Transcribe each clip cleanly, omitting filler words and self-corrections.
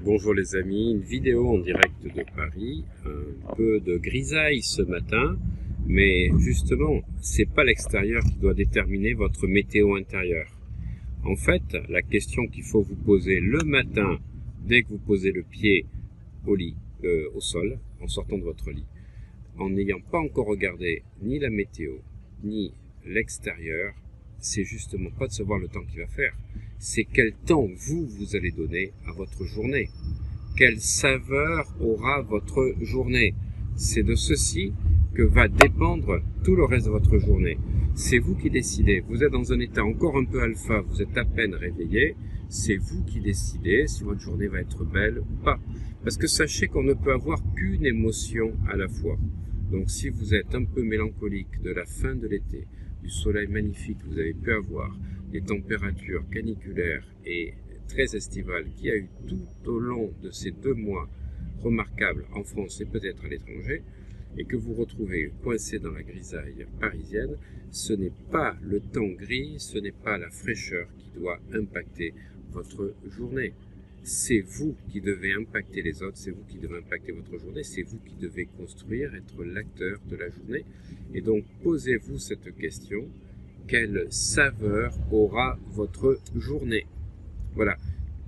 Bonjour les amis, une vidéo en direct de Paris, un peu de grisaille ce matin, mais justement, c'est pas l'extérieur qui doit déterminer votre météo intérieure. En fait, la question qu'il faut vous poser le matin, dès que vous posez le pied au lit, au sol, en sortant de votre lit, en n'ayant pas encore regardé ni la météo, ni l'extérieur, c'est justement pas de savoir le temps qu'il va faire, c'est quel temps vous allez donner à votre journée. Quelle saveur aura votre journée? C'est de ceci que va dépendre tout le reste de votre journée. C'est vous qui décidez. Vous êtes dans un état encore un peu alpha, vous êtes à peine réveillé. C'est vous qui décidez si votre journée va être belle ou pas. Parce que sachez qu'on ne peut avoir qu'une émotion à la fois. Donc si vous êtes un peu mélancolique de la fin de l'été, du soleil magnifique que vous avez pu avoir, des températures caniculaires et très estivales qu'il y a eu tout au long de ces 2 mois remarquables en France et peut-être à l'étranger, et que vous retrouvez coincé dans la grisaille parisienne, ce n'est pas le temps gris, ce n'est pas la fraîcheur qui doit impacter votre journée. C'est vous qui devez impacter les autres, c'est vous qui devez impacter votre journée, c'est vous qui devez construire, être l'acteur de la journée. Et donc, posez-vous cette question, quelle saveur aura votre journée? Voilà.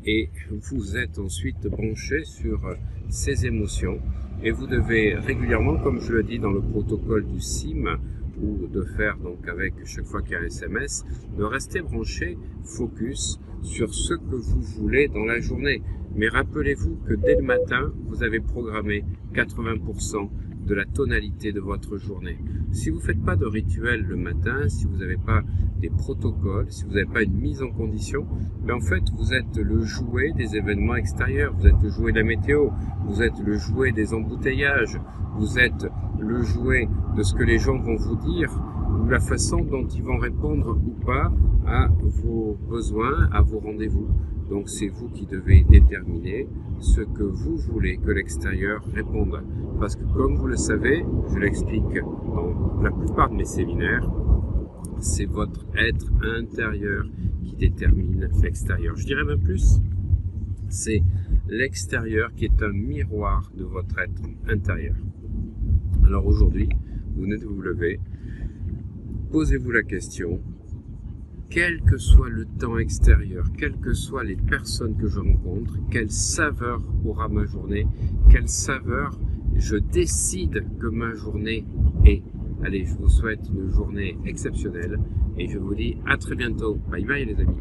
Et vous êtes ensuite branché sur ces émotions et vous devez régulièrement, comme je le dis dans le protocole du SIM, ou de faire donc avec chaque fois qu'il y a un SMS, de rester branché, focus sur ce que vous voulez dans la journée. Mais rappelez-vous que dès le matin, vous avez programmé 80% de la tonalité de votre journée. Si vous ne faites pas de rituel le matin, si vous n'avez pas des protocoles, si vous n'avez pas une mise en condition, en fait vous êtes le jouet des événements extérieurs, vous êtes le jouet de la météo, vous êtes le jouet des embouteillages, vous êtes le jouet de ce que les gens vont vous dire, ou la façon dont ils vont répondre ou pas à vos besoins, à vos rendez-vous. Donc c'est vous qui devez déterminer ce que vous voulez que l'extérieur réponde. Parce que comme vous le savez, je l'explique dans la plupart de mes séminaires, c'est votre être intérieur qui détermine l'extérieur. Je dirais même plus, c'est l'extérieur qui est un miroir de votre être intérieur. Alors aujourd'hui, vous venez de vous lever, posez-vous la question, quel que soit le temps extérieur, quelles que soient les personnes que je rencontre, quelle saveur aura ma journée, quelle saveur je décide que ma journée est. Allez, je vous souhaite une journée exceptionnelle et je vous dis à très bientôt. Bye bye les amis.